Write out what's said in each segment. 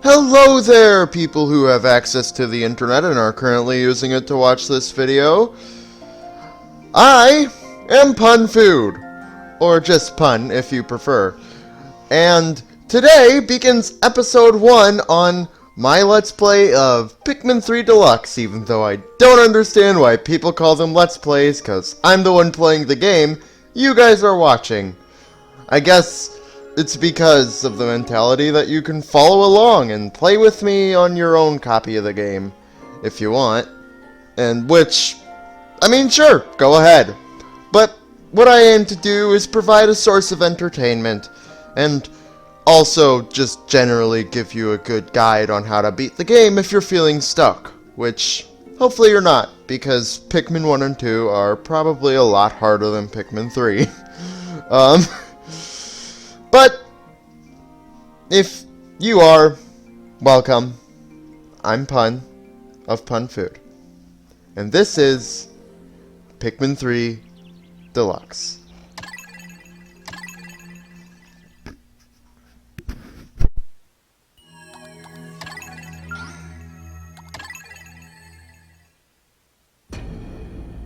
Hello there, people who have access to the internet and are currently using it to watch this video. I am Pun Food, or just Pun if you prefer. And today begins episode 1 on my Let's Play of Pikmin 3 Deluxe, even though I don't understand why people call them Let's Plays, because I'm the one playing the game, you guys are watching. I guess it's because of the mentality that you can follow along and play with me on your own copy of the game, if you want. And which, I mean, sure, go ahead. But what I aim to do is provide a source of entertainment, and also just generally give you a good guide on how to beat the game if you're feeling stuck. Which, hopefully you're not, because Pikmin 1 and 2 are probably a lot harder than Pikmin 3. But if you are, welcome. I'm Pun of Pun Food, and this is Pikmin 3 Deluxe.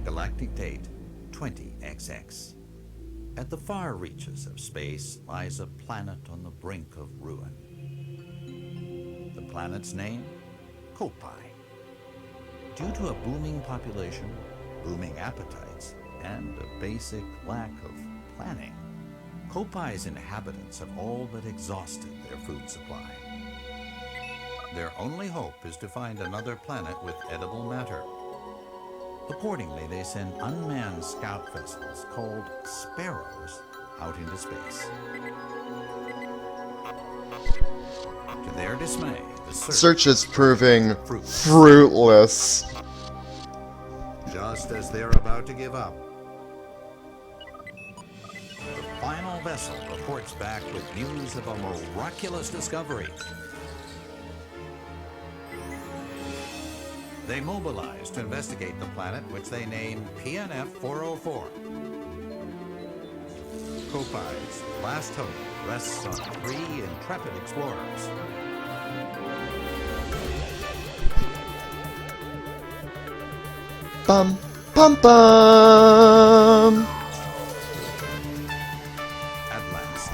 Galactic date 20XX. At the far reaches of space lies a planet on the brink of ruin. The planet's name? Kopai. Due to a booming population, booming appetites, and a basic lack of planning, Kopai's inhabitants have all but exhausted their food supply. Their only hope is to find another planet with edible matter. Accordingly, they send unmanned scout vessels called Sparrows out into space. To their dismay, the Search is proving fruitless. Just as they're about to give up, the final vessel reports back with news of a miraculous discovery. They mobilize to investigate the planet, which they name PNF-404. Kopai's last hope rests on 3 intrepid explorers. Bum, bum, bum. At last,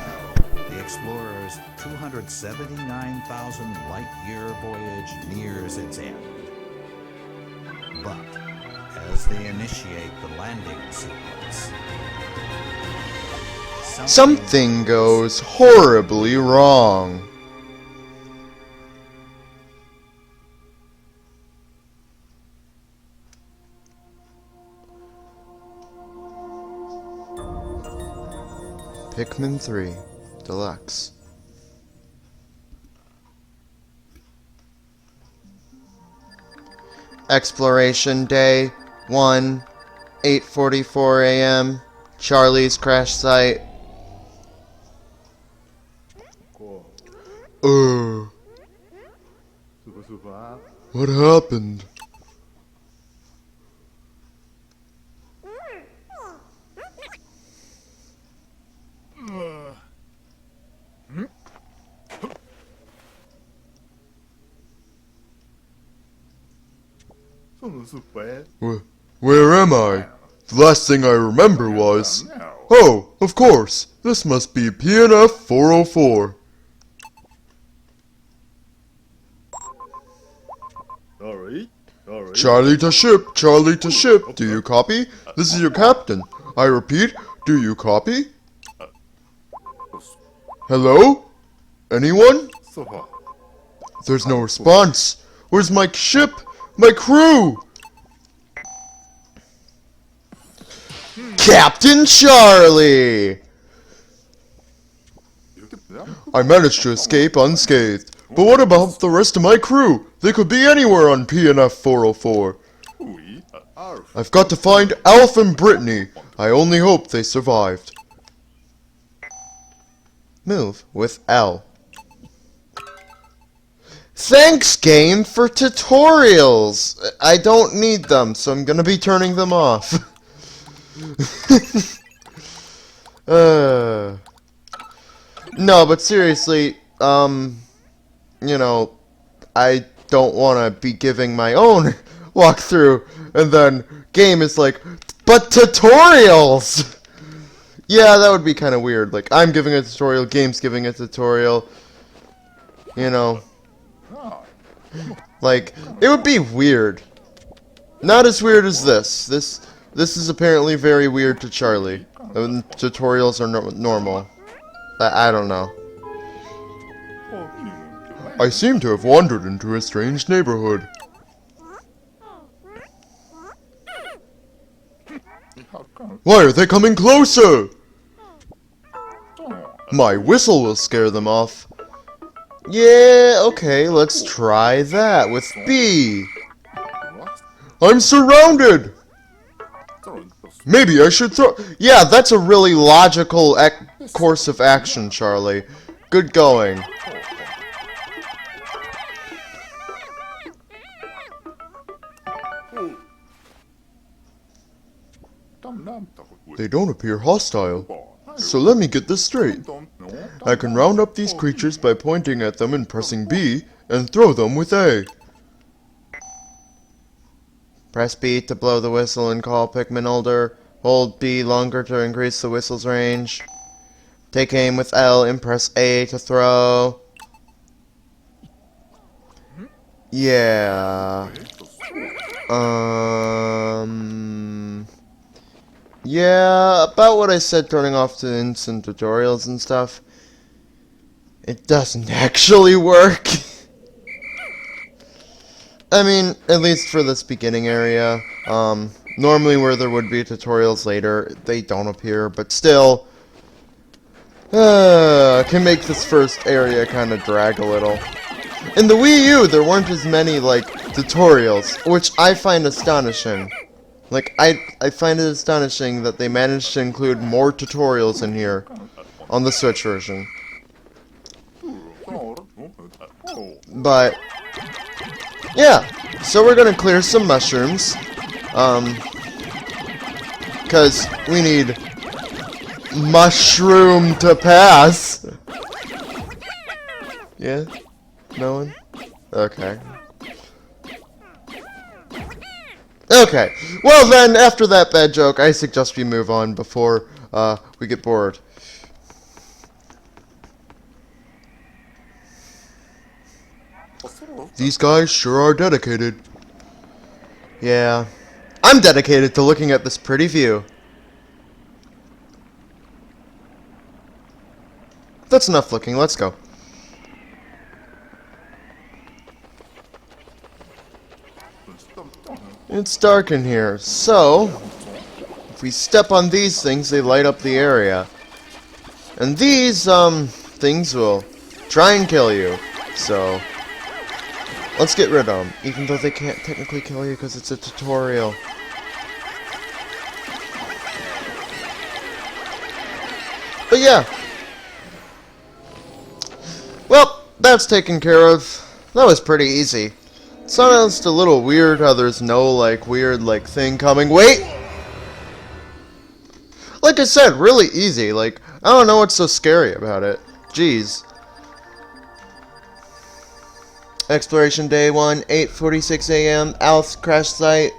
the explorers' 279,000 light-year voyage nears its end. But as they initiate the landing sequence, something goes horribly wrong. Pikmin 3 Deluxe. Exploration Day 1, 8:44 a.m. Charlie's crash site. What happened? Where am I? The last thing I remember was... Oh, of course, this must be PNF-404. Charlie to ship, Charlie to ship. Do you copy? This is your captain. I repeat, do you copy? Hello? Anyone? There's no response. Where's my ship? My crew! Captain Charlie! I managed to escape unscathed. But what about the rest of my crew? They could be anywhere on PNF-404. I've got to find Alf and Brittany. I only hope they survived. Move with L. Thanks, game, for tutorials! I don't need them, so I'm gonna be turning them off. No, but seriously, you know, I don't want to be giving my own walkthrough, and then game is like, but tutorials! Yeah, that would be kind of weird. Like, I'm giving a tutorial, game's giving a tutorial. You know. Like, it would be weird. Not as weird as this. This is apparently very weird to Charlie. Tutorials are normal. I don't know. I seem to have wandered into a strange neighborhood. Why are they coming closer? My whistle will scare them off. Yeah, okay, let's try that with B. I'm surrounded! Maybe I should throw... Yeah, that's a really logical course of action, Charlie. Good going. They don't appear hostile. So let me get this straight. I can round up these creatures by pointing at them and pressing B, and throw them with A. Press B to blow the whistle and call Pikmin older. Hold B longer to increase the whistle's range. Take aim with L and press A to throw. Yeah. Yeah, about what I said turning off to instant tutorials and stuff. It doesn't actually work. I mean, at least for this beginning area. Normally where there would be tutorials later, they don't appear, but still, can make this first area kind of drag a little. In the Wii U, there weren't as many, like, tutorials, which I find astonishing. Like, I find it astonishing that they managed to include more tutorials in here on the Switch version. But, yeah, so we're gonna clear some mushrooms, because we need mushroom to pass. Yeah? No one? Okay. Okay, well then, after that bad joke, I suggest we move on before we get bored. These guys sure are dedicated. Yeah, I'm dedicated to looking at this pretty view. That's enough looking, let's go. It's dark in here, so if we step on these things, they light up the area. And these, things will try and kill you, so let's get rid of them, even though they can't technically kill you because it's a tutorial. But yeah. Well, that's taken care of. That was pretty easy. Sounds a little weird how there's no, like, weird, like, thing coming. Wait! Like I said, really easy. Like, I don't know what's so scary about it. Jeez. Exploration Day 1, 8:46 a.m. Alf crash site.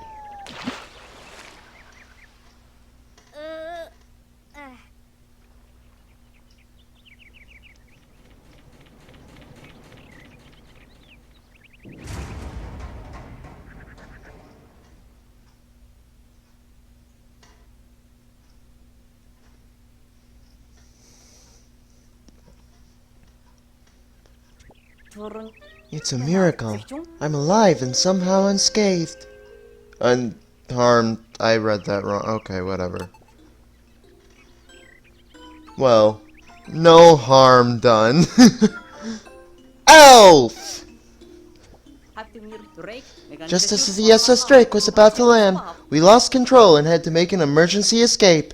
It's a miracle. I'm alive and somehow unscathed. Unharmed. I read that wrong. Okay, whatever. Well, no harm done. Elf! Just as the SS Drake was about to land, we lost control and had to make an emergency escape.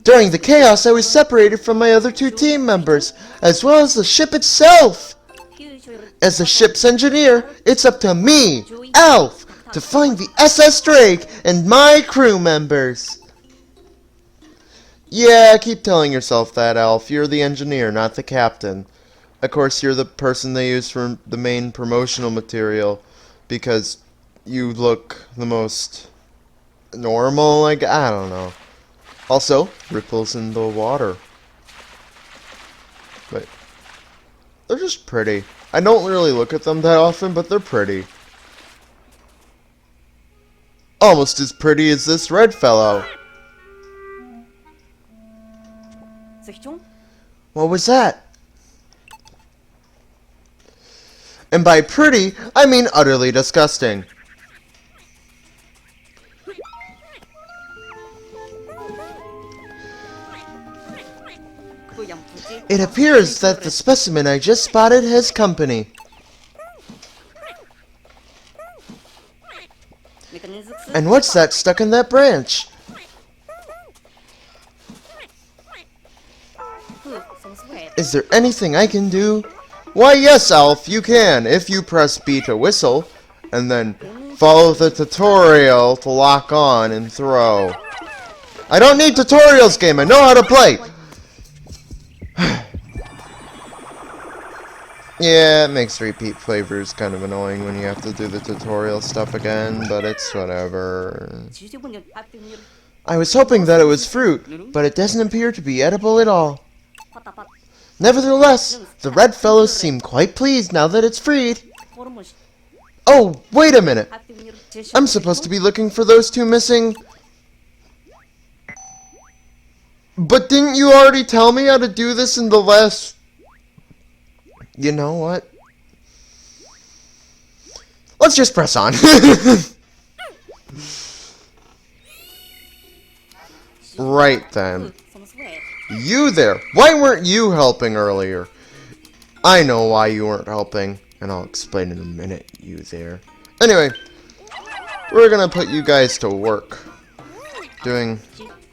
During the chaos, I was separated from my other two team members, as well as the ship itself. As the ship's engineer, it's up to me, Alf, to find the SS Drake and my crew members. Yeah, keep telling yourself that, Alf. You're the engineer, not the captain. Of course, you're the person they use for the main promotional material because you look the most normal, like, I don't know. Also, ripples in the water. But they're just pretty. I don't really look at them that often, but they're pretty. Almost as pretty as this red fellow. What was that? And by pretty, I mean utterly disgusting. It appears that the specimen I just spotted has company. And what's that stuck in that branch? Is there anything I can do? Why, yes, Alf, you can, if you press B to whistle, and then follow the tutorial to lock on and throw. I don't need tutorials, game, I know how to play! Yeah, it makes repeat flavors kind of annoying when you have to do the tutorial stuff again, but it's whatever. I was hoping that it was fruit, but it doesn't appear to be edible at all. Nevertheless, the red fellows seem quite pleased now that it's freed. Oh, wait a minute. I'm supposed to be looking for those two missing... But didn't you already tell me how to do this in the last... You know what? Let's just press on. Right then. You there. Why weren't you helping earlier? I know why you weren't helping, and I'll explain in a minute, you there. Anyway, we're gonna put you guys to work. Doing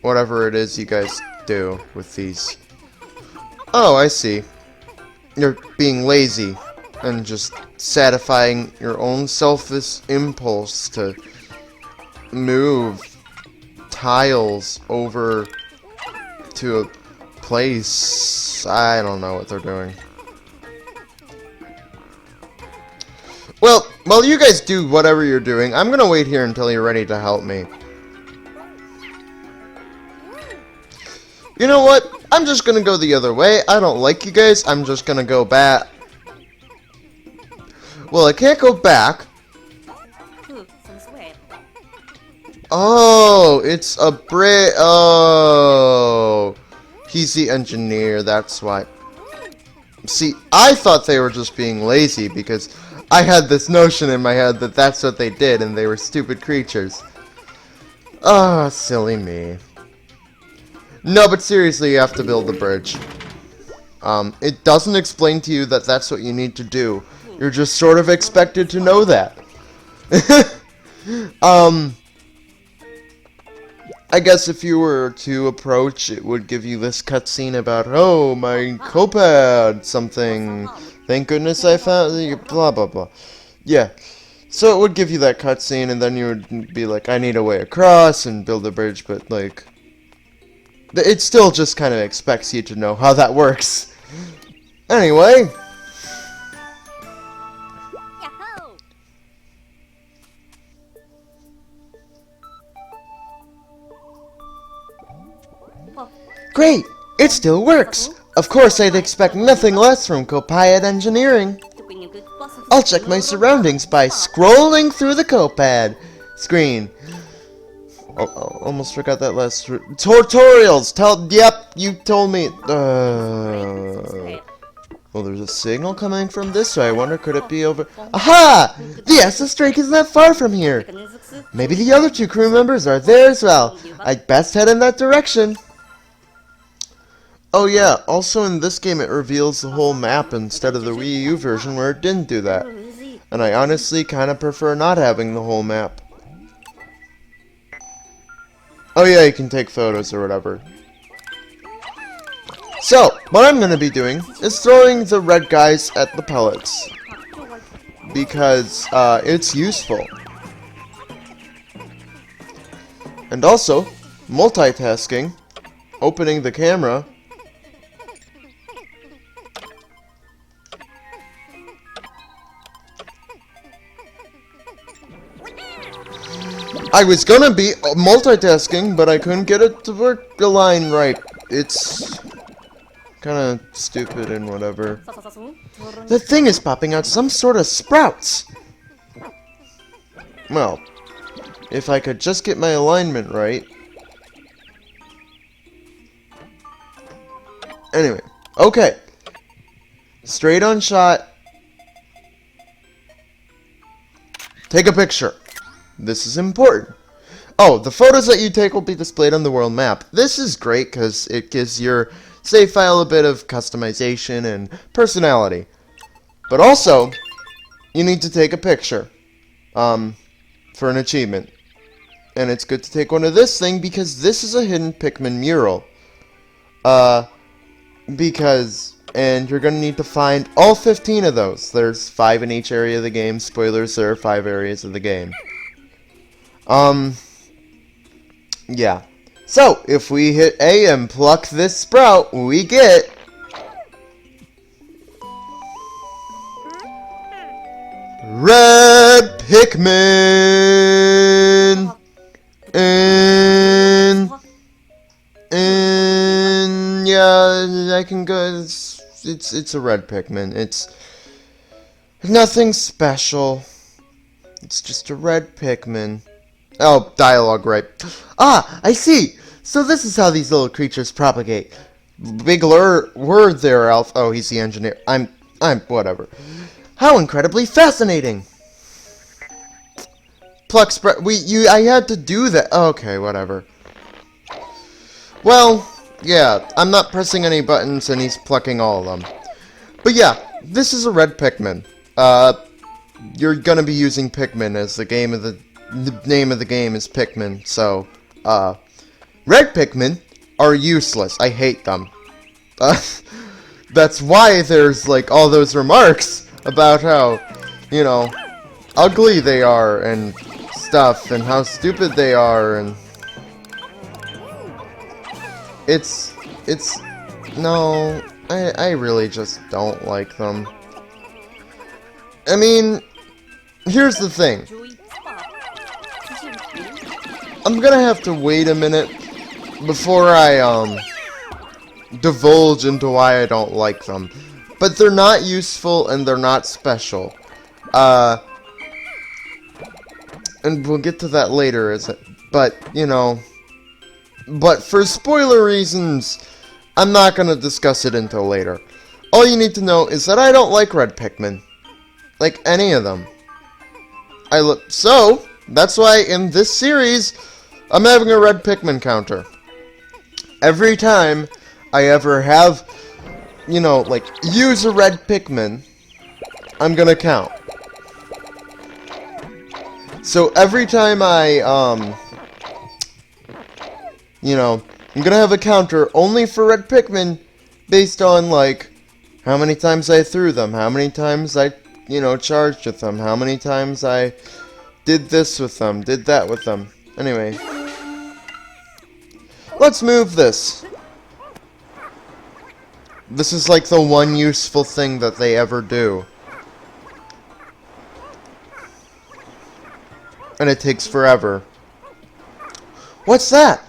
whatever it is you guys do with these. Oh, I see. You're being lazy and just satisfying your own selfish impulse to move tiles over to a place. I don't know what they're doing. Well, while you guys do whatever you're doing, I'm gonna wait here until you're ready to help me. You know what? I'm just gonna go the other way. I don't like you guys. I'm just gonna go back. Well, I can't go back. Oh, it's a brick. Oh, he's the engineer. That's why. See, I thought they were just being lazy because I had this notion in my head that that's what they did and they were stupid creatures. Ah, silly me. No, but seriously, you have to build the bridge. It doesn't explain to you that that's what you need to do. You're just sort of expected to know that. I guess if you were to approach, it would give you this cutscene about, oh, my copad, something. Thank goodness I found, blah, blah, blah. Yeah. So it would give you that cutscene, and then you would be like, I need a way across, and build a bridge, but, like, it still just kind of expects you to know how that works. Anyway. Great! It still works! Of course I'd expect nothing less from Copad Engineering. I'll check my surroundings by scrolling through the Copad screen. Oh, almost forgot that last... Tutorials! Yep, you told me... Well, there's a signal coming from this way. I wonder, could it be over... Aha! The SS Drake isn't that far from here. Maybe the other two crew members are there as well. I'd best head in that direction. Oh yeah, also in this game it reveals the whole map instead of the Wii U version where it didn't do that. And I honestly kind of prefer not having the whole map. Oh yeah, you can take photos or whatever. So, what I'm going to be doing is throwing the red guys at the pellets. Because it's useful. And also, multitasking, opening the camera, I was gonna be multitasking, but I couldn't get it to work the line right. It's kinda stupid and whatever. The thing is popping out some sort of sprouts. Well, if I could just get my alignment right. Anyway, okay. Straight on shot. Take a picture. This is important. Oh, the photos that you take will be displayed on the world map. This is great because it gives your save file a bit of customization and personality. But also, you need to take a picture for an achievement. And it's good to take one of this thing because this is a hidden Pikmin mural. And you're going to need to find all 15 of those. There's 5 in each area of the game. Spoilers, there are 5 areas of the game. Yeah. So, if we hit A and pluck this sprout, we get... Red Pikmin! And yeah, I can go... It's a red Pikmin. It's nothing special. It's just a red Pikmin. Oh, dialogue right. Ah, I see. So this is how these little creatures propagate. Big word there, Alf. Oh, he's the engineer. I'm whatever. How incredibly fascinating. Pluck spread. I had to do that. Okay, whatever. Well, yeah, I'm not pressing any buttons and he's plucking all of them. But yeah, this is a red Pikmin. You're gonna be using Pikmin as the name of the game is Pikmin, so, red Pikmin are useless. I hate them. That's why there's, like, all those remarks about how, you know, ugly they are and stuff, and how stupid they are, and... No, I really just don't like them. I mean, here's the thing. I'm gonna have to wait a minute before I, divulge into why I don't like them. But they're not useful and they're not special. And we'll get to that later, but, you know... But for spoiler reasons, I'm not gonna discuss it until later. All you need to know is that I don't like red Pikmin. Like any of them. So, that's why in this series, I'm having a red Pikmin counter. Every time I ever have, you know, like, use a red Pikmin, I'm gonna count. So every time I, you know, I'm gonna have a counter only for red Pikmin based on, like, how many times I threw them, how many times I, you know, charged with them, how many times I did this with them, did that with them. Anyway. Let's move this. This is like the one useful thing that they ever do. And it takes forever. What's that?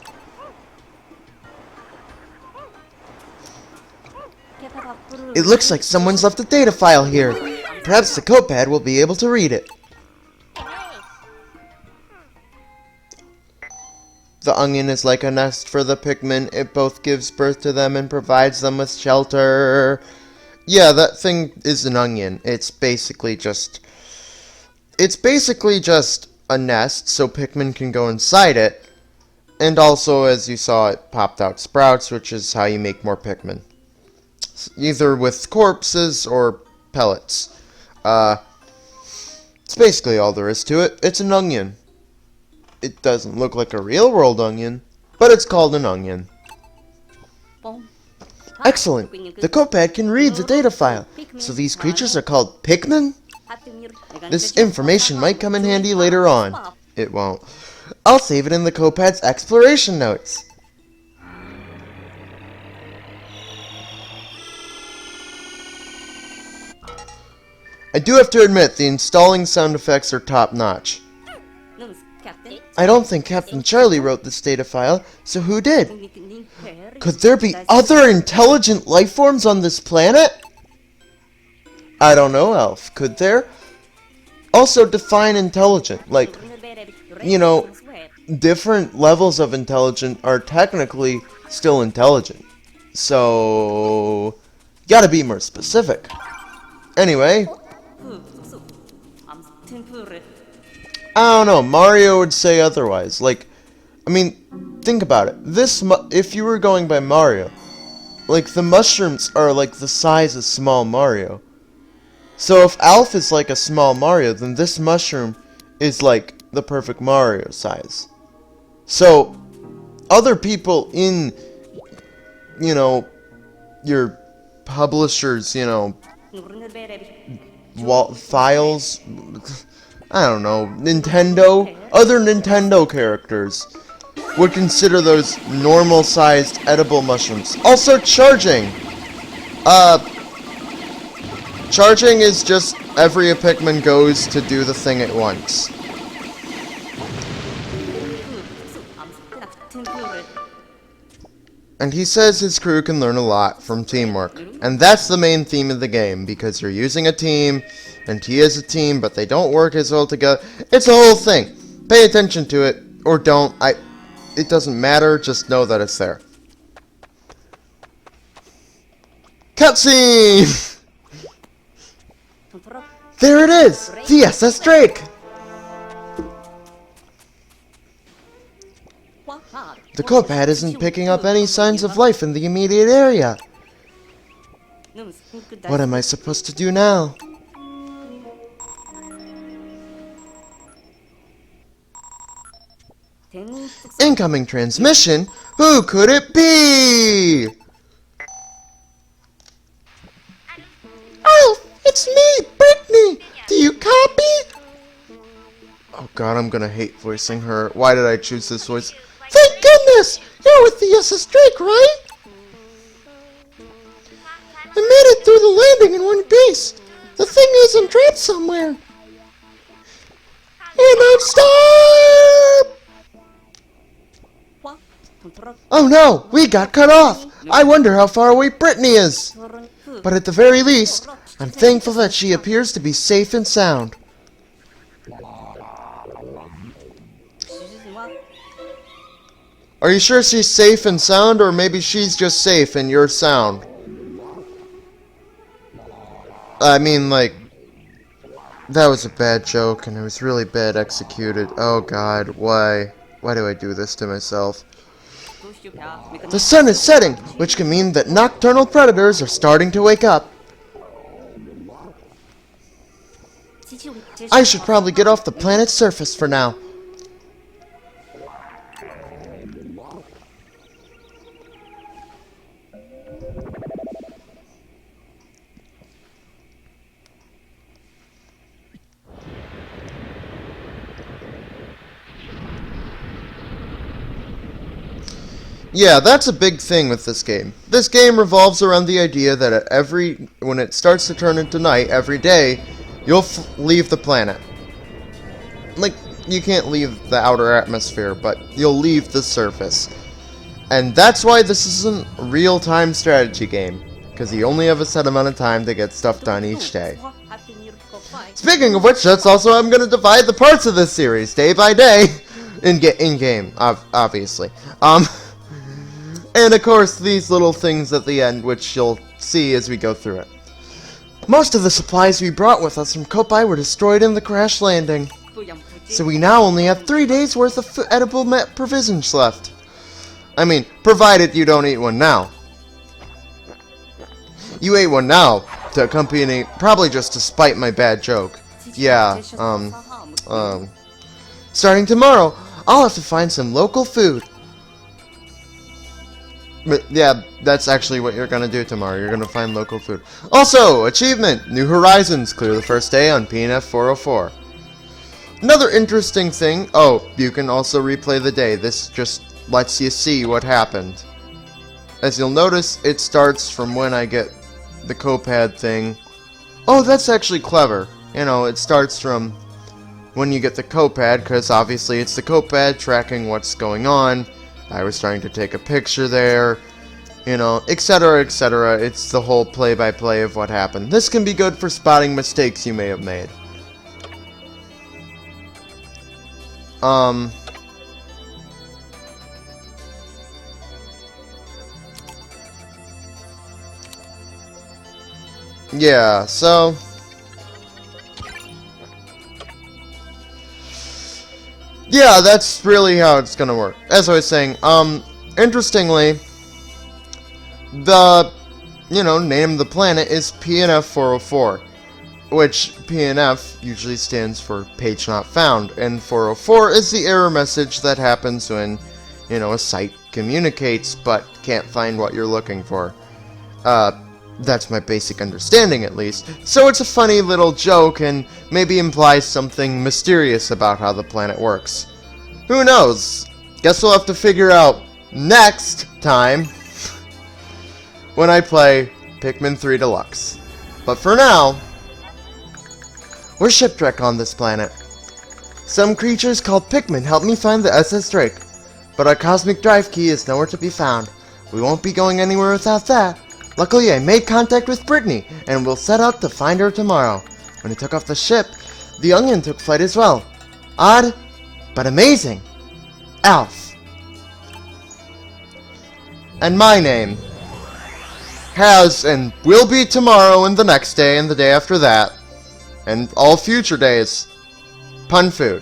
It looks like someone's left a data file here. Perhaps the copad will be able to read it. The onion is like a nest for the Pikmin. It both gives birth to them and provides them with shelter. Yeah, that thing is an onion. It's basically just a nest so Pikmin can go inside it. And also, as you saw, it popped out sprouts, which is how you make more Pikmin. Either with corpses or pellets. It's basically all there is to it. It's an onion. It doesn't look like a real-world onion, but it's called an onion. Excellent! The copad can read the data file. So these creatures are called Pikmin? This information might come in handy later on. It won't. I'll save it in the copad's exploration notes. I do have to admit, the installing sound effects are top-notch. I don't think Captain Charlie wrote this data file, so who did? Could there be other intelligent life forms on this planet? I don't know, Elf. Could there? Also, define intelligent. Like, you know, different levels of intelligent are technically still intelligent. So, gotta be more specific. Anyway, I don't know, Mario would say otherwise. Like, I mean, think about it. If you were going by Mario, like, the mushrooms are like the size of small Mario. So if Alf is like a small Mario, then this mushroom is like the perfect Mario size. So, other people in, you know, your publishers, you know, files, I don't know, other Nintendo characters would consider those normal-sized edible mushrooms. Also, charging. Charging is just every Pikmin goes to do the thing at once. And he says his crew can learn a lot from teamwork. And that's the main theme of the game, because you're using a team, and he is a team, but they don't work as well together. It's a whole thing. Pay attention to it, or don't. It doesn't matter, just know that it's there. Cutscene! There it is! The SS Drake! The Copad isn't picking up any signs of life in the immediate area. What am I supposed to do now? Incoming transmission? Who could it be? Oh, it's me, Brittany! Do you copy? Oh god, I'm gonna hate voicing her. Why did I choose this voice? Thank goodness! You're with the SS Drake, right? I made it through the landing in one piece. The thing isn't trapped somewhere. And I'm stuck! Oh no, we got cut off. I wonder how far away Brittany is. But at the very least, I'm thankful that she appears to be safe and sound. Are you sure she's safe and sound, or maybe she's just safe and you're sound? I mean, like, that was a bad joke, and it was really bad executed. Oh god, why? Why do I do this to myself? The sun is setting, which can mean that nocturnal predators are starting to wake up. I should probably get off the planet's surface for now. Yeah, that's a big thing with this game. This game revolves around the idea that when it starts to turn into night every day, you'll leave the planet. Like, you can't leave the outer atmosphere, but you'll leave the surface. And that's why this isn't a real-time strategy game, because you only have a set amount of time to get stuff done each day. Speaking of which, that's also how I'm going to divide the parts of this series, day by day, in-game, obviously. And of course, these little things at the end, which you'll see as we go through it. Most of the supplies we brought with us from Kopai were destroyed in the crash landing. So we now only have 3 days worth of edible provisions left. I mean, provided you don't eat one now. You ate one now, to accompany, probably just to spite my bad joke. Yeah, starting tomorrow, I'll have to find some local food. But yeah, that's actually what you're gonna do tomorrow. You're gonna find local food. Also, achievement! New Horizons. Clear the first day on PNF-404. Another interesting thing. Oh, you can also replay the day. This just lets you see what happened. As you'll notice, it starts from when I get the Copad thing. Oh, that's actually clever. You know, it starts from when you get the copad, because obviously it's the copad tracking what's going on. I was trying to take a picture there, you know, etc., etc. It's the whole play-by-play of what happened. This can be good for spotting mistakes you may have made. Yeah, so yeah, that's really how it's gonna work. As I was saying, interestingly, the, name of the planet is PNF-404, which PNF usually stands for page not found, and 404 is the error message that happens when, a site communicates but can't find what you're looking for. That's my basic understanding, at least. So it's a funny little joke and maybe implies something mysterious about how the planet works. Who knows? Guess we'll have to figure out next time when I play Pikmin 3 Deluxe. But for now, we're shipwrecked on this planet. Some creatures called Pikmin helped me find the SS Drake, but our cosmic drive key is nowhere to be found. We won't be going anywhere without that. Luckily, I made contact with Brittany, and we'll set out to find her tomorrow. When he took off the ship, the Onion took flight as well. Odd, but amazing. Alf. And my name has and will be tomorrow and the next day and the day after that, and all future days, Pun Food.